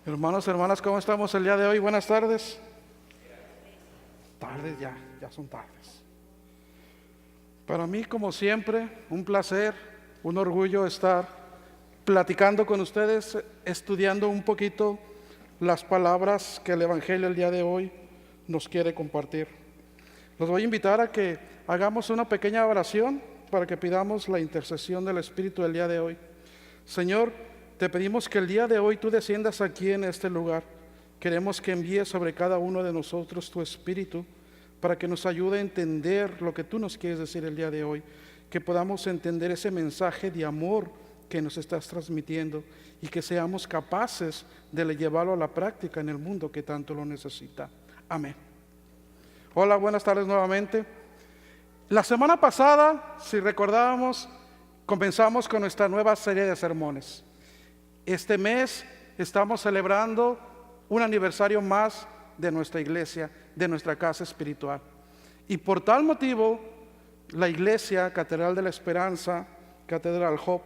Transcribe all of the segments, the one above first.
Hermanos, hermanas, ¿cómo estamos el día de hoy? Buenas tardes. Tardes ya son tardes. Para mí, como siempre, un placer, un orgullo estar platicando con ustedes, estudiando un poquito las palabras que el Evangelio el día de hoy nos quiere compartir. Los voy a invitar a que hagamos una pequeña oración para que pidamos la intercesión del Espíritu el día de hoy. Señor, te pedimos que el día de hoy tú desciendas aquí en este lugar. Queremos que envíes sobre cada uno de nosotros tu Espíritu para que nos ayude a entender lo que tú nos quieres decir el día de hoy, que podamos entender ese mensaje de amor que nos estás transmitiendo y que seamos capaces de llevarlo a la práctica en el mundo que tanto lo necesita. Amén. Hola, buenas tardes nuevamente. La semana pasada, si recordábamos, comenzamos con nuestra nueva serie de sermones. Este mes estamos celebrando un aniversario más de nuestra iglesia, de nuestra casa espiritual. Y por tal motivo, la iglesia Catedral de la Esperanza, Catedral Hope,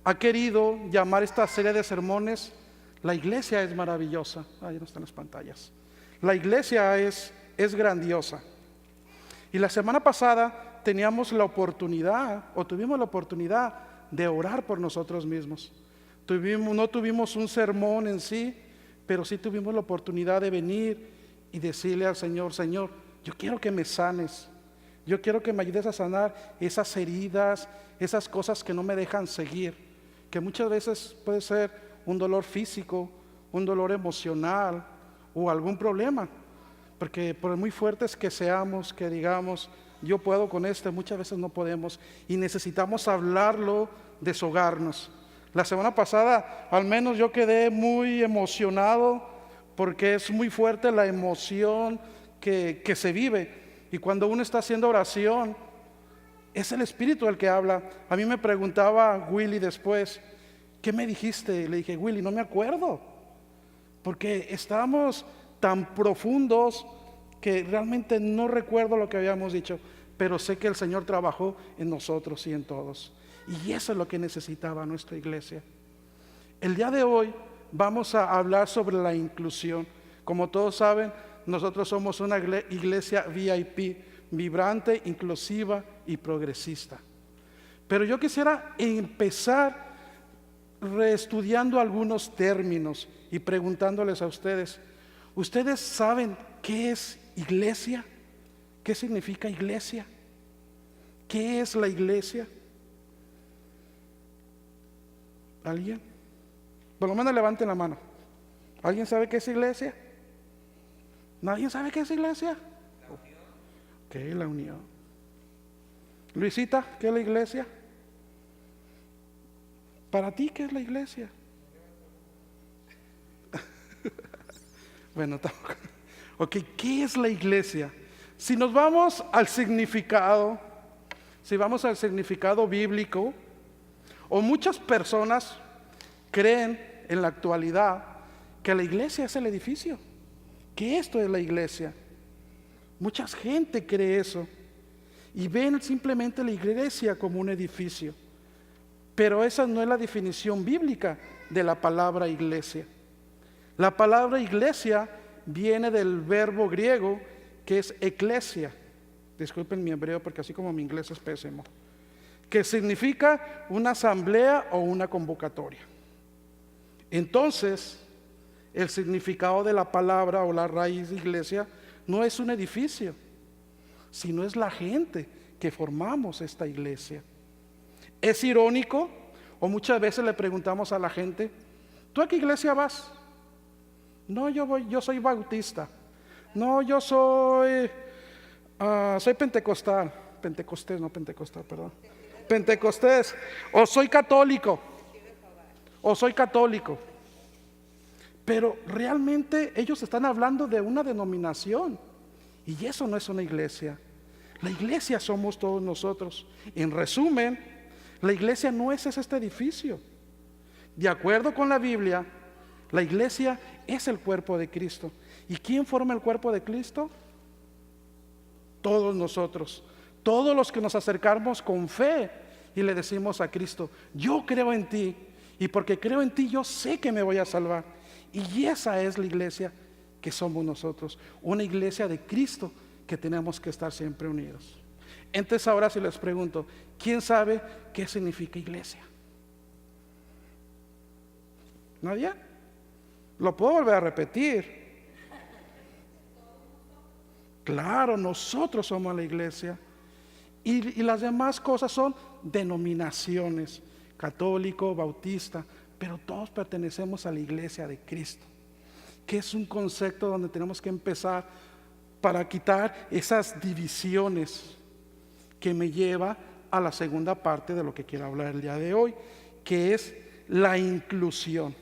ha querido llamar esta serie de sermones La iglesia es maravillosa. Ahí no están las pantallas. La iglesia es grandiosa. Y la semana pasada tuvimos la oportunidad de orar por nosotros mismos. No tuvimos un sermón en sí, pero sí tuvimos la oportunidad de venir y decirle al Señor: Señor, yo quiero que me sanes, yo quiero que me ayudes a sanar esas heridas, esas cosas que no me dejan seguir, que muchas veces puede ser un dolor físico, un dolor emocional o algún problema, porque por muy fuertes que seamos, que digamos yo puedo con muchas veces no podemos y necesitamos hablarlo, deshogarnos. La semana pasada al menos yo quedé muy emocionado porque es muy fuerte la emoción que se vive, y cuando uno está haciendo oración es el Espíritu el que habla. A mí me preguntaba Willy después: ¿qué me dijiste? Le dije: Willy, no me acuerdo, porque estábamos tan profundos que realmente no recuerdo lo que habíamos dicho, pero sé que el Señor trabajó en nosotros y en todos. Y eso es lo que necesitaba nuestra iglesia. El día de hoy vamos a hablar sobre la inclusión. Como todos saben, nosotros somos una iglesia VIP, vibrante, inclusiva y progresista. Pero yo quisiera empezar reestudiando algunos términos y preguntándoles a ustedes: ¿ustedes saben qué es iglesia? ¿Qué significa iglesia? ¿Qué es la iglesia? ¿Alguien? Por lo menos levanten la mano. ¿Alguien sabe qué es iglesia? ¿Nadie sabe qué es iglesia? La unión. Ok, la unión. Luisita, ¿qué es la iglesia? Para ti, ¿qué es la iglesia? Bueno, tampoco. Ok, ¿qué es la iglesia? Si nos vamos al significado, si vamos al significado bíblico, o muchas personas creen en la actualidad que la iglesia es el edificio, que esto es la iglesia. Mucha gente cree eso y ven simplemente la iglesia como un edificio, pero esa no es la definición bíblica de la palabra iglesia. La palabra iglesia viene del verbo griego que es eclesia. Disculpen mi hebreo porque así como mi inglés es pésimo, que significa una asamblea o una convocatoria. Entonces, el significado de la palabra o la raíz de iglesia no es un edificio, sino es la gente que formamos esta iglesia. Es irónico, o muchas veces le preguntamos a la gente: ¿tú a qué iglesia vas? No, yo soy bautista. No, yo soy pentecostal. Pentecostés. O soy católico. Pero realmente ellos están hablando de una denominación, y eso no es una iglesia. La iglesia somos todos nosotros. En resumen, la iglesia no es este edificio. De acuerdo con la Biblia, la iglesia es el cuerpo de Cristo. ¿Y quién forma el cuerpo de Cristo? Todos nosotros, todos los que nos acercamos con fe y le decimos a Cristo: yo creo en ti, y porque creo en ti yo sé que me voy a salvar. Y esa es la iglesia que somos nosotros, una iglesia de Cristo que tenemos que estar siempre unidos. Entonces ahora si les pregunto, ¿quién sabe qué significa iglesia? ¿Nadie? Lo puedo volver a repetir. Claro, nosotros somos la iglesia. Y las demás cosas son denominaciones, católico, bautista, pero todos pertenecemos a la iglesia de Cristo, que es un concepto donde tenemos que empezar para quitar esas divisiones, que me lleva a la segunda parte de lo que quiero hablar el día de hoy, que es la inclusión.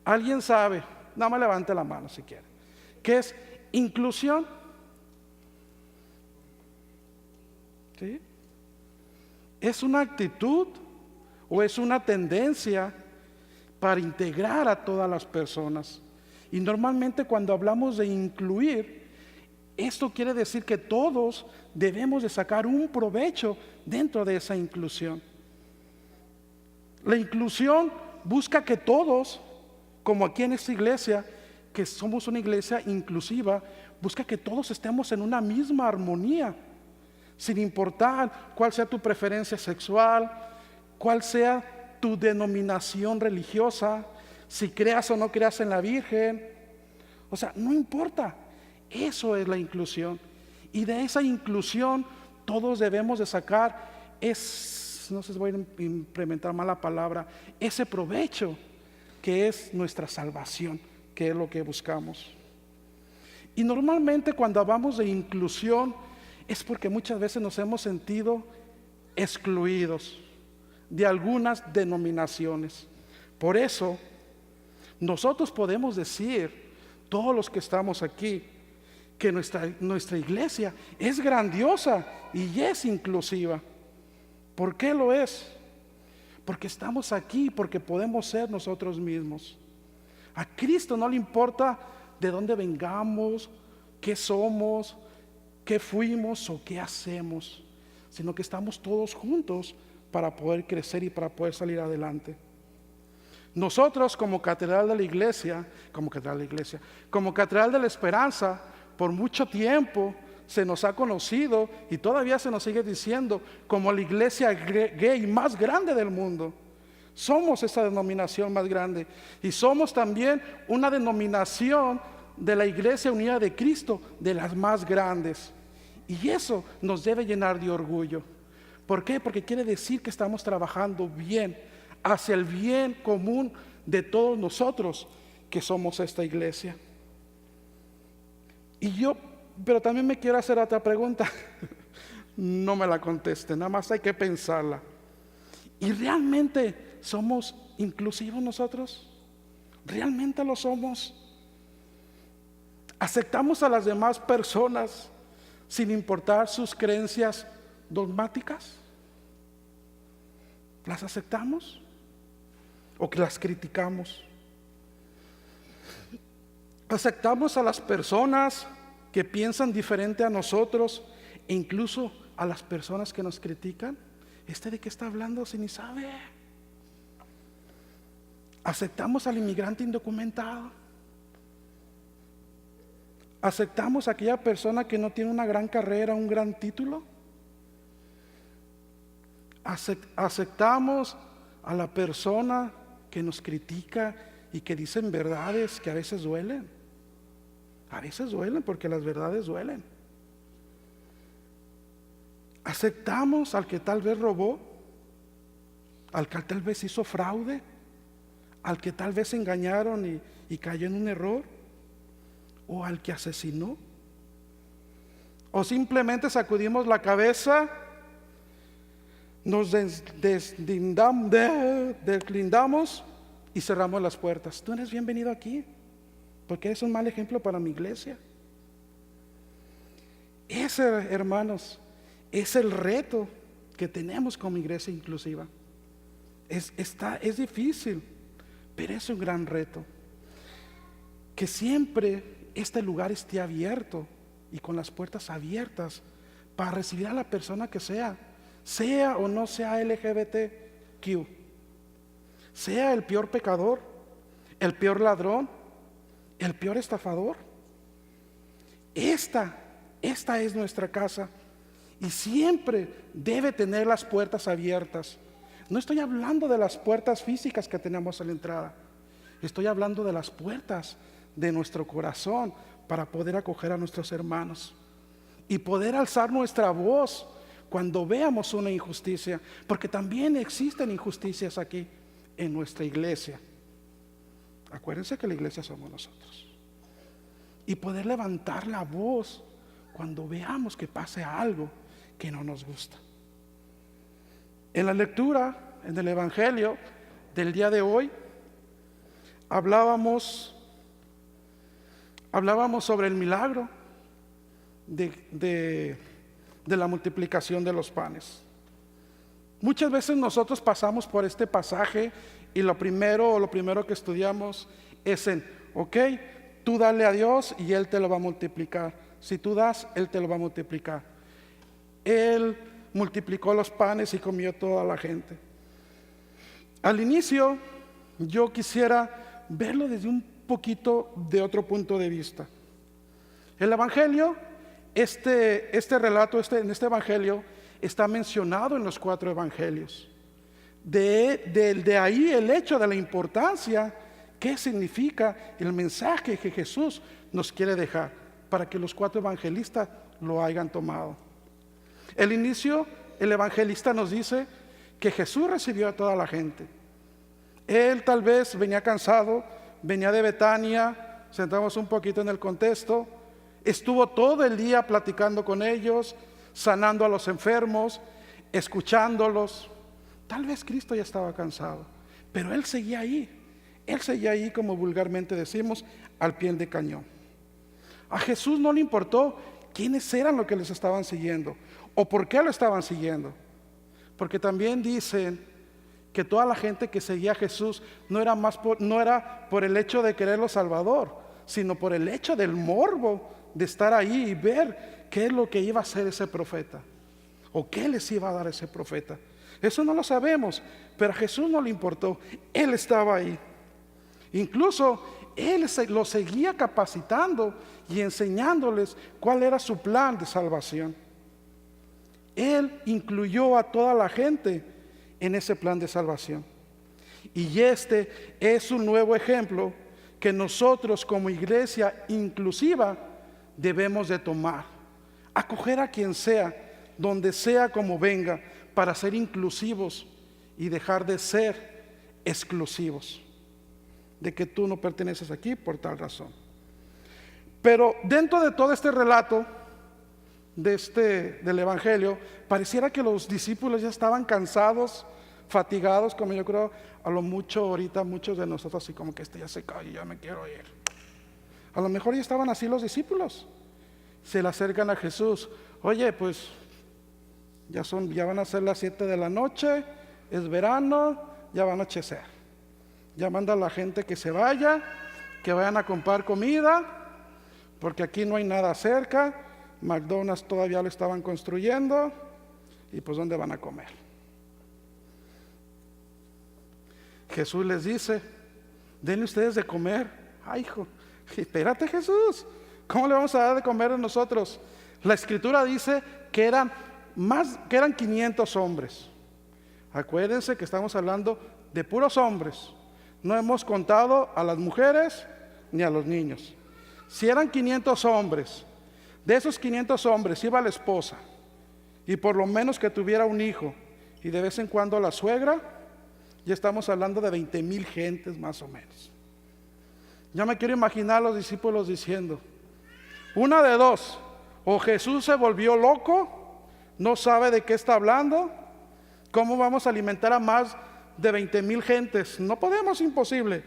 ¿Alguien sabe? Nada más levante la mano si quiere. ¿Qué es inclusión? ¿Sí? ¿Es una actitud o es una tendencia para integrar a todas las personas? Y normalmente cuando hablamos de incluir, esto quiere decir que todos debemos de sacar un provecho dentro de esa inclusión. La inclusión busca que todos, como aquí en esta iglesia, que somos una iglesia inclusiva, busca que todos estemos en una misma armonía, sin importar cuál sea tu preferencia sexual, cuál sea tu denominación religiosa, si creas o no creas en la Virgen. O sea, no importa. Eso es la inclusión. Y de esa inclusión todos debemos de sacar, no sé si voy a implementar mal la palabra, ese provecho que es nuestra salvación, que es lo que buscamos. Y normalmente cuando hablamos de inclusión es porque muchas veces nos hemos sentido excluidos de algunas denominaciones. Por eso nosotros podemos decir, todos los que estamos aquí, que nuestra iglesia es grandiosa y es inclusiva. ¿Por qué lo es? Porque estamos aquí, porque podemos ser nosotros mismos. A Cristo no le importa de dónde vengamos, qué somos, qué fuimos o qué hacemos, sino que estamos todos juntos para poder crecer y para poder salir adelante. Nosotros como Catedral de la Iglesia, como Catedral de la Esperanza, por mucho tiempo se nos ha conocido y todavía se nos sigue diciendo como la iglesia gay más grande del mundo. Somos esa denominación más grande y somos también una denominación de la Iglesia Unida de Cristo, de las más grandes. Y eso nos debe llenar de orgullo. ¿Por qué? Porque quiere decir que estamos trabajando bien, hacia el bien común de todos nosotros que somos esta iglesia. Pero también me quiero hacer otra pregunta. No me la conteste, nada más hay que pensarla. ¿Y realmente somos inclusivos nosotros? ¿Realmente lo somos? ¿Aceptamos a las demás personas sin importar sus creencias dogmáticas? ¿Las aceptamos? ¿O que las criticamos? ¿Aceptamos a las personas que piensan diferente a nosotros e incluso a las personas que nos critican? ¿De qué está hablando si ni sabe? ¿Aceptamos al inmigrante indocumentado? ¿Aceptamos a aquella persona que no tiene una gran carrera, un gran título? ¿Aceptamos a la persona que nos critica y que dicen verdades que a veces duelen? A veces duelen porque las verdades duelen. ¿Aceptamos al que tal vez robó? ¿Al que tal vez hizo fraude? ¿Al que tal vez engañaron y cayó en un error? ¿O al que asesinó? ¿O simplemente sacudimos la cabeza, nos deslindamos y cerramos las puertas? Tú eres bienvenido aquí, porque eres un mal ejemplo para mi iglesia. Ese, hermanos, es el reto que tenemos como iglesia inclusiva. Es difícil, pero es un gran reto. Que siempre este lugar esté abierto y con las puertas abiertas para recibir a la persona que sea o no sea LGBTQ, sea el peor pecador, el peor ladrón, el peor estafador. Esta es nuestra casa y siempre debe tener las puertas abiertas. No estoy hablando de las puertas físicas que tenemos a la entrada. Estoy hablando de las puertas de nuestro corazón para poder acoger a nuestros hermanos y poder alzar nuestra voz cuando veamos una injusticia, porque también existen injusticias aquí en nuestra iglesia. Acuérdense que la iglesia somos nosotros. Y poder levantar la voz cuando veamos que pase algo que no nos gusta. En la lectura, en el Evangelio del día de hoy, hablábamos sobre el milagro de la multiplicación de los panes. Muchas veces nosotros pasamos por este pasaje y lo primero que estudiamos es ok, tú dale a Dios y Él te lo va a multiplicar. Si tú das, Él te lo va a multiplicar. Él multiplicó los panes y comió toda la gente. Al inicio, yo quisiera verlo desde un poquito de otro punto de vista. El Evangelio, este relato, en este Evangelio, está mencionado en los 4 Evangelios. De ahí el hecho de la importancia, qué significa el mensaje que Jesús nos quiere dejar, para que los 4 evangelistas lo hayan tomado. El inicio, el evangelista nos dice que Jesús recibió a toda la gente. Él tal vez venía cansado, venía de Betania, sentamos un poquito en el contexto, estuvo todo el día platicando con ellos, sanando a los enfermos, escuchándolos. Tal vez Cristo ya estaba cansado, pero Él seguía ahí, como vulgarmente decimos, al pie del cañón. A Jesús no le importó quiénes eran los que les estaban siguiendo o por qué lo estaban siguiendo, porque también dicen que toda la gente que seguía a Jesús no era por el hecho de quererlo Salvador, sino por el hecho del morbo de estar ahí y ver qué es lo que iba a hacer ese profeta o qué les iba a dar ese profeta. Eso no lo sabemos, pero a Jesús no le importó. Él estaba ahí. Incluso Él lo seguía capacitando y enseñándoles cuál era su plan de salvación. Él incluyó a toda la gente en ese plan de salvación. Y este es un nuevo ejemplo que nosotros como iglesia inclusiva debemos de tomar. Acoger a quien sea, donde sea, como venga, para ser inclusivos y dejar de ser exclusivos, de que tú no perteneces aquí por tal razón. Pero dentro de todo este relato del Evangelio, pareciera que los discípulos ya estaban cansados, fatigados, como yo creo a lo mucho ahorita muchos de nosotros, así como que ya se cae, ya me quiero ir. A lo mejor ya estaban así los discípulos. Se le acercan a Jesús. Oye, pues ya van a ser las 7 de la noche, es verano, ya va a anochecer. Ya manda a la gente que se vaya, que vayan a comprar comida, porque aquí no hay nada cerca. McDonald's todavía lo estaban construyendo, y pues ¿dónde van a comer? Jesús les dice: denle ustedes de comer. Ay, hijo, espérate, Jesús, ¿cómo le vamos a dar de comer a nosotros? La escritura dice que eran 500 hombres. Acuérdense que estamos hablando de puros hombres. No hemos contado a las mujeres ni a los niños. Si eran 500 hombres, de esos 500 hombres iba la esposa, y por lo menos que tuviera un hijo, y de vez en cuando la suegra, ya estamos hablando de 20,000 gentes más o menos. Ya me quiero imaginar a los discípulos diciendo: una de dos, o Jesús se volvió loco, no sabe de qué está hablando. ¿Cómo vamos a alimentar a más de 20,000 gentes? No podemos, imposible.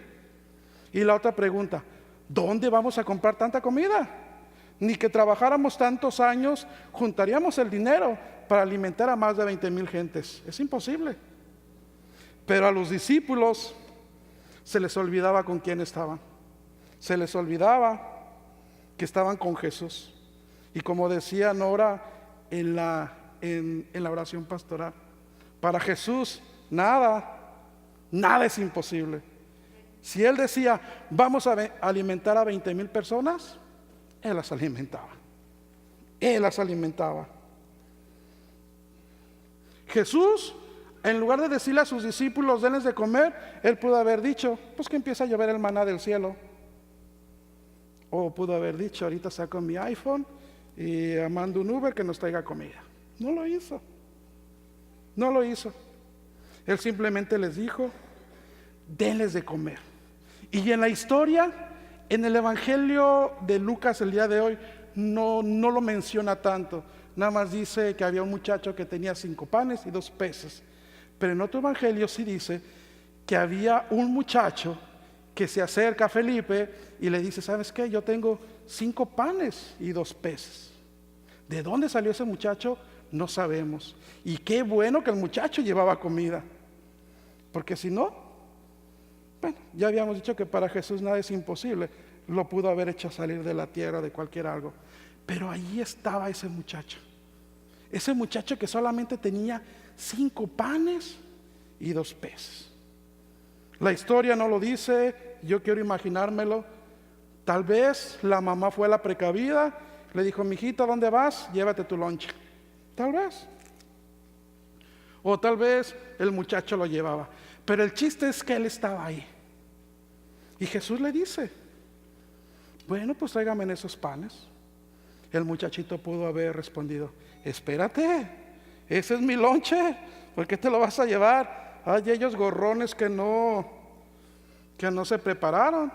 Y la otra pregunta: ¿dónde vamos a comprar tanta comida? Ni que trabajáramos tantos años juntaríamos el dinero para alimentar a más de 20,000 gentes. Es imposible. Pero a los discípulos se les olvidaba con quién estaban. Se les olvidaba que estaban con Jesús. Y como decía Nora en la oración pastoral, para Jesús nada es imposible. Si Él decía, vamos a alimentar a 20,000 personas, Él las alimentaba. Él las alimentaba. Jesús, en lugar de decirle a sus discípulos, denles de comer, Él pudo haber dicho, pues que empieza a llover el maná del cielo. O pudo haber dicho, ahorita saco mi iPhone y mando un Uber que nos traiga comida. No lo hizo. No lo hizo. Él simplemente les dijo, denles de comer. Y en la historia, en el Evangelio de Lucas el día de hoy, no lo menciona tanto. Nada más dice que había un muchacho que tenía 5 panes y 2 peces. Pero en otro evangelio sí dice que había un muchacho que se acerca a Felipe y le dice, ¿sabes qué? Yo tengo 5 panes y 2 peces. ¿De dónde salió ese muchacho? No sabemos. Y qué bueno que el muchacho llevaba comida. Porque si no, bueno, ya habíamos dicho que para Jesús nada es imposible. Lo pudo haber hecho salir de la tierra, de cualquier algo. Pero ahí estaba ese muchacho. Ese muchacho que solamente tenía 5 panes y 2 peces. La historia no lo dice, yo quiero imaginármelo. Tal vez la mamá fue la precavida, le dijo, mijita, ¿dónde vas? Llévate tu lonche. Tal vez. O tal vez el muchacho lo llevaba. Pero el chiste es que él estaba ahí. Y Jesús le dice, bueno, pues tráigame en esos panes. El muchachito pudo haber respondido, espérate, ese es mi lonche, ¿por qué te lo vas a llevar? Hay ellos gorrones que no se prepararon.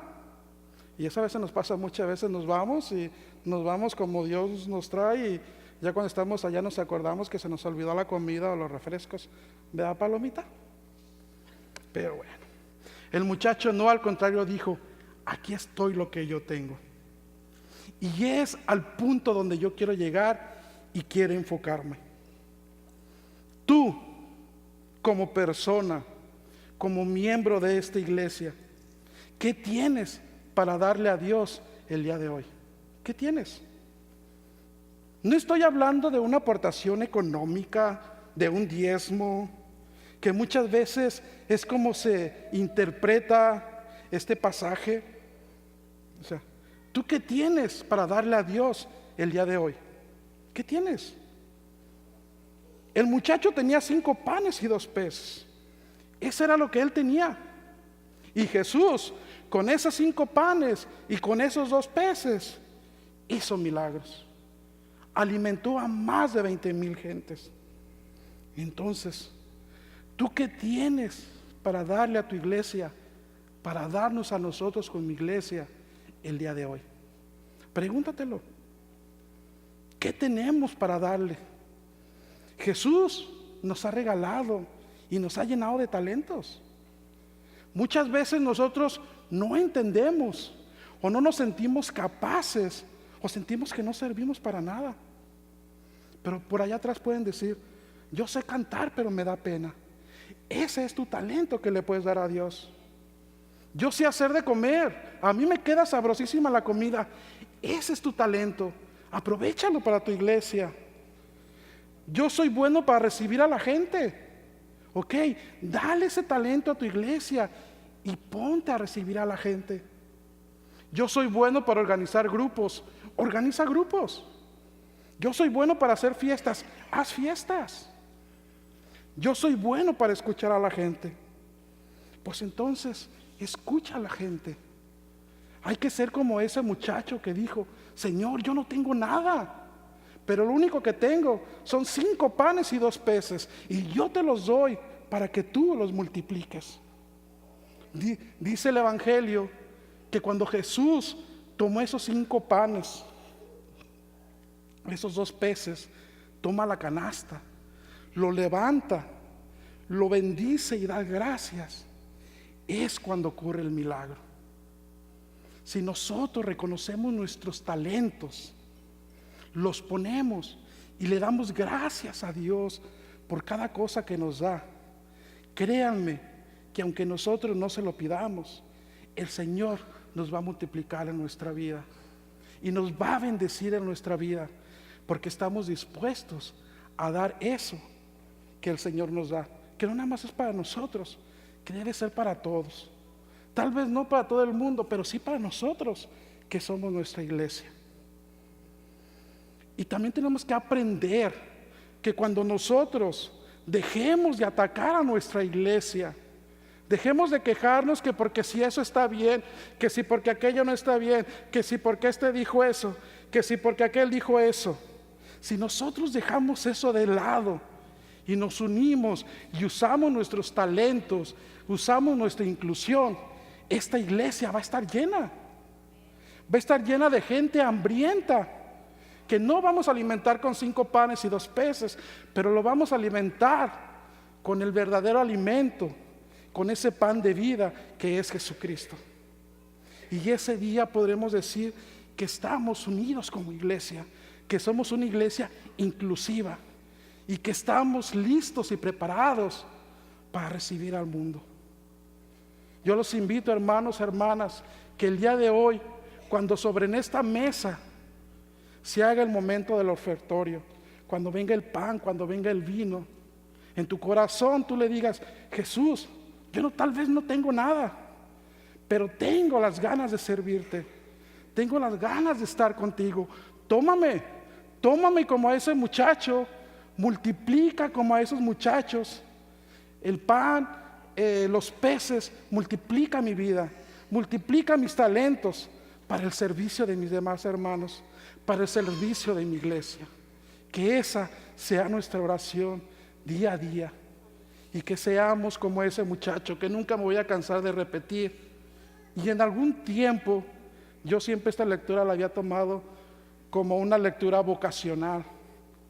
Y eso a veces nos pasa, muchas veces nos vamos como Dios nos trae y ya cuando estamos allá nos acordamos que se nos olvidó la comida o los refrescos. ¿Verdad, palomita? Pero bueno, el muchacho no, al contrario dijo, aquí estoy lo que yo tengo. Y es al punto donde yo quiero llegar y quiero enfocarme. Tú, como persona, como miembro de esta iglesia, ¿qué tienes para darle a Dios el día de hoy? ¿Qué tienes? No estoy hablando de una aportación económica, de un diezmo, que muchas veces es como se interpreta este pasaje. O sea, ¿tú qué tienes para darle a Dios el día de hoy? ¿Qué tienes? El muchacho tenía 5 panes y 2 peces. Eso era lo que él tenía. Y Jesús, con esos 5 panes y con esos 2 peces, hizo milagros. Alimentó a más de 20,000 gentes. Entonces, ¿tú qué tienes para darle a tu iglesia, para darnos a nosotros como iglesia el día de hoy? Pregúntatelo. ¿Qué tenemos para darle? Jesús nos ha regalado y nos ha llenado de talentos. Muchas veces nosotros no entendemos o no nos sentimos capaces o sentimos que no servimos para nada. Pero por allá atrás pueden decir, yo sé cantar, pero me da pena. Ese es tu talento que le puedes dar a Dios. Yo sé hacer de comer, a mí me queda sabrosísima la comida. Ese es tu talento, aprovéchalo para tu iglesia. Yo soy bueno para recibir a la gente. Ok, dale ese talento a tu iglesia y ponte a recibir a la gente. Yo soy bueno para organizar grupos, organiza grupos. Yo soy bueno para hacer fiestas, haz fiestas. Yo soy bueno para escuchar a la gente. Pues entonces, escucha a la gente. Hay que ser como ese muchacho que dijo, Señor, yo no tengo nada, pero lo único que tengo son 5 panes y 2 peces, y yo te los doy para que tú los multipliques. Dice el Evangelio que cuando Jesús tomó esos 5 panes, esos 2 peces, toma la canasta, lo levanta, lo bendice y da gracias, es cuando ocurre el milagro. Si nosotros reconocemos nuestros talentos, los ponemos y le damos gracias a Dios por cada cosa que nos da, créanme que aunque nosotros no se lo pidamos, el Señor nos va a multiplicar en nuestra vida y nos va a bendecir en nuestra vida, porque estamos dispuestos a dar eso que el Señor nos da, que no nada más es para nosotros, que debe ser para todos. Tal vez no para todo el mundo, pero sí para nosotros que somos nuestra iglesia. Y también tenemos que aprender que cuando nosotros dejemos de atacar a nuestra iglesia, dejemos de quejarnos que porque si eso está bien, que si porque aquello no está bien, que si porque este dijo eso, que si porque aquel dijo eso. Si nosotros dejamos eso de lado y nos unimos y usamos nuestros talentos, usamos nuestra inclusión, esta iglesia va a estar llena. Va a estar llena de gente hambrienta, que no vamos a alimentar con 5 panes y 2 peces, pero lo vamos a alimentar con el verdadero alimento, con ese pan de vida que es Jesucristo. Y ese día podremos decir que estamos unidos como iglesia, que somos una iglesia inclusiva y que estamos listos y preparados para recibir al mundo. Yo los invito, hermanos, hermanas, que el día de hoy, cuando sobre esta mesa se haga el momento del ofertorio, cuando venga el pan, cuando venga el vino, en tu corazón tú le digas: Jesús, yo tal vez no tengo nada, pero tengo las ganas de servirte, tengo las ganas de estar contigo. Tómame como a ese muchacho, multiplica como a esos muchachos el pan, los peces, multiplica mi vida, multiplica mis talentos para el servicio de mis demás hermanos, para el servicio de mi iglesia. Que esa sea nuestra oración día a día, y que seamos como ese muchacho que nunca me voy a cansar de repetir. Y en algún tiempo yo siempre esta lectura la había tomado como una lectura vocacional.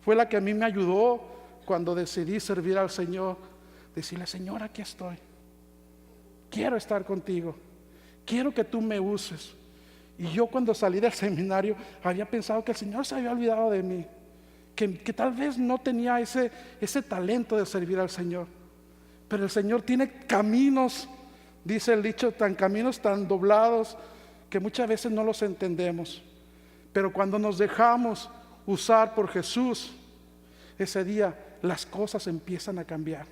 Fue la que a mí me ayudó cuando decidí servir al Señor. Decirle: Señor, aquí estoy, quiero estar contigo, quiero que tú me uses. Y yo, cuando salí del seminario, había pensado que el Señor se había olvidado de mí, que tal vez no tenía ese talento de servir al Señor. Pero el Señor tiene caminos, dice el dicho, caminos tan doblados que muchas veces no los entendemos. Pero cuando nos dejamos usar por Jesús, ese día las cosas empiezan a cambiar.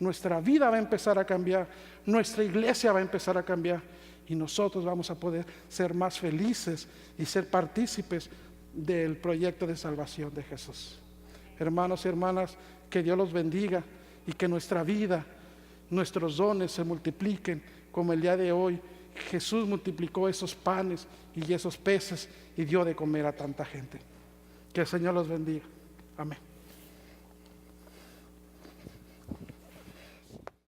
Nuestra vida va a empezar a cambiar, nuestra iglesia va a empezar a cambiar, y nosotros vamos a poder ser más felices y ser partícipes del proyecto de salvación de Jesús. Hermanos y hermanas, que Dios los bendiga y que nuestra vida, nuestros dones se multipliquen como el día de hoy Jesús multiplicó esos panes y esos peces y dio de comer a tanta gente. Que el Señor los bendiga. Amén.